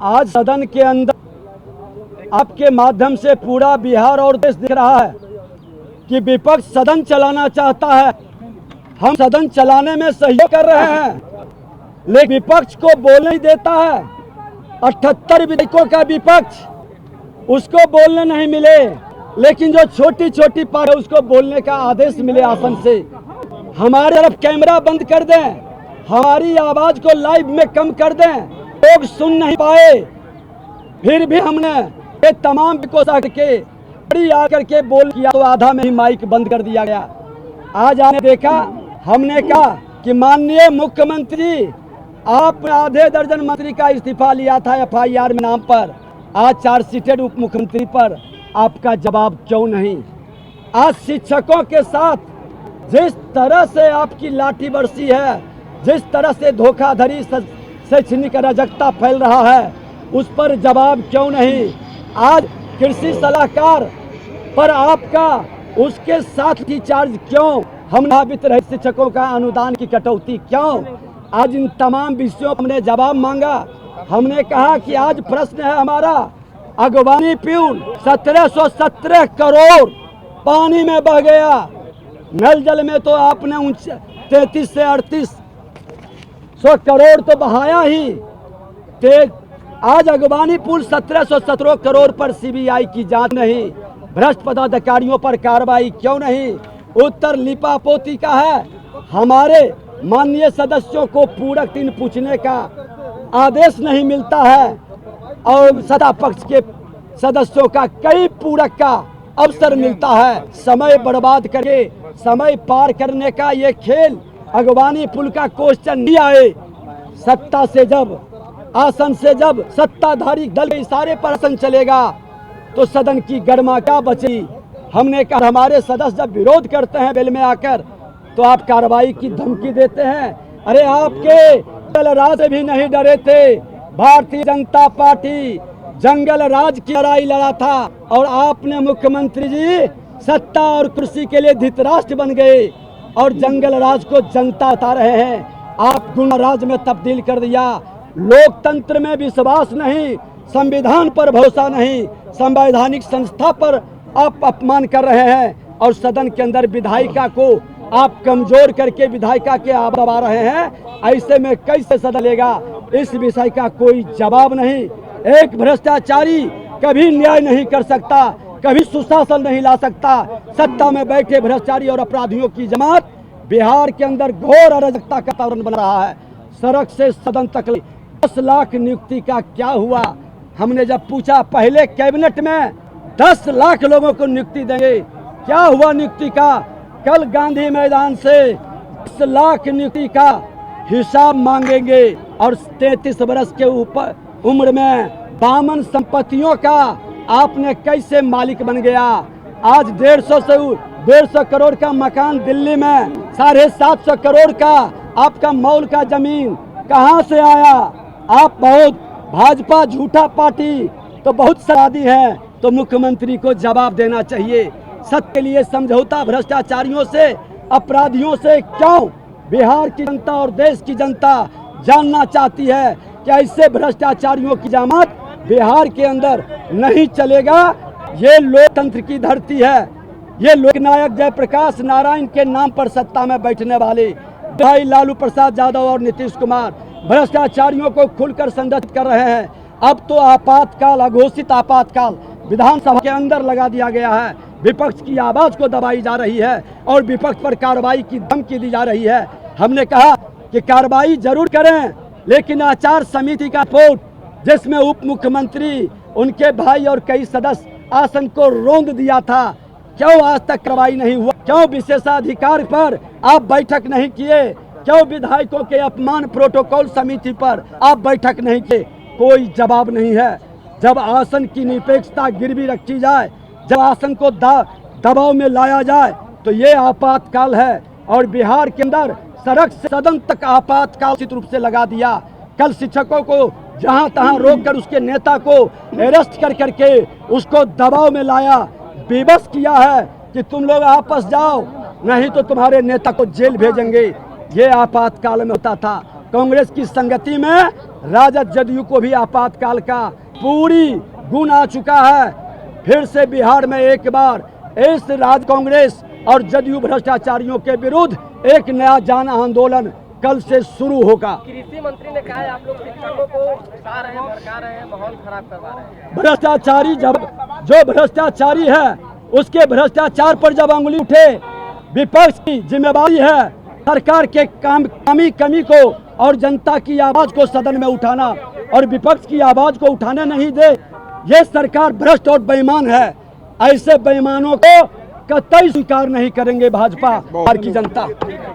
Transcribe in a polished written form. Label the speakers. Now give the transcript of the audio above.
Speaker 1: आज सदन के अंदर आपके माध्यम से पूरा बिहार और देश दिख रहा है कि विपक्ष सदन चलाना चाहता है। हम सदन चलाने में सहयोग कर रहे हैं, लेकिन विपक्ष को बोलने नहीं देता है। 78 विधायकों का विपक्ष, उसको बोलने नहीं मिले, लेकिन जो छोटी छोटी पार्टी उसको बोलने का आदेश मिले आसन से। हमारे तरफ कैमरा बंद कर दें, हमारी आवाज को लाइव में कम कर दें, लोग सुन नहीं पाए, फिर भी हमने ये तमाम कोशिश करके बड़ी आकर के बोल किया तो आधा में ही माइक बंद कर दिया गया। आज आपने देखा, हमने कहा कि माननीय मुख्यमंत्री, आप आधे दर्जन मंत्री का इस्तीफा लिया था FIR में नाम पर, आज चार्जशीटेड उप मुख्यमंत्री पर आपका जवाब क्यों नहीं? आज शिक्षकों के साथ जिस तरह से आपकी लाठी बरसी है, जिस तरह से धोखाधड़ी शैक्षणिक अराजकता फैल रहा है, उस पर जवाब क्यों नहीं? आज कृषि सलाहकार पर आपका उसके साथ की चार्ज क्यों? हम नावित रहे शिक्षकों का अनुदान की कटौती क्यों? आज इन तमाम विषयों पर हमने जवाब मांगा। हमने कहा कि आज प्रश्न है हमारा, अगवानी प्यून 1717 करोड़ पानी में बह गया। नल जल में तो आपने 33 से 3800 करोड़ तो बहाया ही। आज अगवानी पुल 1717 करोड़ पर CBI की जांच नहीं, भ्रष्ट पदाधिकारियों पर कार्रवाई क्यों नहीं? उत्तर लिपापोती का है। हमारे माननीय सदस्यों को पूरक 3 पूछने का आदेश नहीं मिलता है और सत्ता पक्ष के सदस्यों का कई पूरक का अवसर मिलता है। समय बर्बाद करके समय पार करने का ये खेल, अगवानी पुल का क्वेश्चन नहीं आए। सत्ता से जब आसन से जब सत्ताधारी दल के इशारे पर आसन चलेगा तो सदन की गर्मा क्या बची? हमने कहा हमारे सदस्य जब विरोध करते हैं बेल में आकर तो आप कार्रवाई की धमकी देते हैं। अरे आपके जंगल राज से भी नहीं डरे थे। भारतीय जनता पार्टी जंगल राज की लड़ाई लड़ा था और आपने मुख्यमंत्री जी सत्ता और कुर्सी के लिए धृतराष्ट्र बन गए और जंगल राज को जनता बता रहे हैं। आप गुंडा राज में तब्दील कर दिया। लोकतंत्र में विश्वास नहीं, संविधान पर भरोसा नहीं, संवैधानिक संस्था पर आप अपमान कर रहे हैं और सदन के अंदर विधायिका को आप कमजोर करके विधायिका के आभार दबा रहे हैं। ऐसे में कैसे सदन लेगा? इस विषय का कोई जवाब नहीं। एक भ्रष्टाचारी कभी न्याय नहीं कर सकता, कभी सुशासन नहीं ला सकता। सत्ता में बैठे भ्रष्टाचारी और अपराधियों की जमात बिहार के अंदर घोर अराजकता का वातावरण बन रहा है। सड़क से सदन तक 10 लाख नियुक्ति का क्या हुआ? हमने जब पूछा पहले कैबिनेट में 10 लाख लोगों को नियुक्ति देंगे, क्या हुआ नियुक्ति का? कल गांधी मैदान से 10 लाख नियुक्ति का हिसाब मांगेंगे और 33 वर्ष के ऊपर उम्र में 52 संपत्तियों का आपने कैसे मालिक बन गया? आज 150 करोड़ का मकान दिल्ली में, 750 करोड़ का आपका मॉल का जमीन कहां से आया? आप बहुत भाजपा झूठा पार्टी तो बहुत सरादी है, तो मुख्यमंत्री को जवाब देना चाहिए। सत्य के लिए समझौता भ्रष्टाचारियों से, अपराधियों से क्यों? बिहार की जनता और देश की जनता जानना चाहती है कि ऐसे भ्रष्टाचारियों की जमात बिहार के अंदर नहीं चलेगा। ये लोकतंत्र की धरती है। ये लोकनायक जयप्रकाश नारायण के नाम पर सत्ता में बैठने वाले भाई लालू प्रसाद यादव और नीतीश कुमार भ्रष्टाचारियों को खुलकर संरक्षित कर रहे हैं। अब तो आपातकाल, अघोषित आपातकाल विधानसभा के अंदर लगा दिया गया है। विपक्ष की आवाज को दबाई जा रही है और विपक्ष पर कार्रवाई की धमकी दी जा रही है। हमने कहा कि कार्रवाई जरूर करें, लेकिन आचार समिति का रिपोर्ट जिसमें उप मुख्यमंत्री, उनके भाई और कई सदस्य आसन को रोंद दिया था, क्यों आज तक कार्रवाई नहीं हुआ? क्यों विशेषाधिकार पर आप बैठक नहीं किए? क्यों विधायकों के अपमान प्रोटोकॉल समिति पर आप बैठक नहीं किए? कोई जवाब नहीं है। जब आसन की निरपेक्षता गिरवी रखी जाए, जब आसन को दबाव में लाया जाए तो ये आपातकाल है। और बिहार के अंदर सड़क से सदन तक आपातकाल उचित रूप से लगा दिया। कल शिक्षकों को जहां तहां रोककर उसके नेता को अरेस्ट कर करके उसको दबाव में लाया, बेबस किया है कि तुम लोग आपस जाओ, नहीं तो तुम्हारे नेता को जेल भेजेंगे। ये आपातकाल में होता था। कांग्रेस की संगति में राजद जदयू को भी आपातकाल का पूरी गुण आ चुका है। फिर से बिहार में एक बार इस राज कांग्रेस और जदयू भ्रष्टाचारियों के विरुद्ध एक नया जन आंदोलन कल से शुरू होगा।
Speaker 2: कृषि मंत्री ने कहा है आप लोग शिक्षकों को उकसा रहे हैं, भड़का रहे हैं, माहौल खराब करवा रहे हैं।
Speaker 1: भ्रष्टाचारी जो भ्रष्टाचारी है उसके भ्रष्टाचार पर जब अंगुली उठे, विपक्ष की जिम्मेदारी है सरकार के कमी को और जनता की आवाज को सदन में उठाना, और विपक्ष की आवाज को उठाने नहीं दे। ये सरकार भ्रष्ट और बेईमान है। ऐसे बेईमानों को कतई स्वीकार नहीं करेंगे भाजपा और की जनता।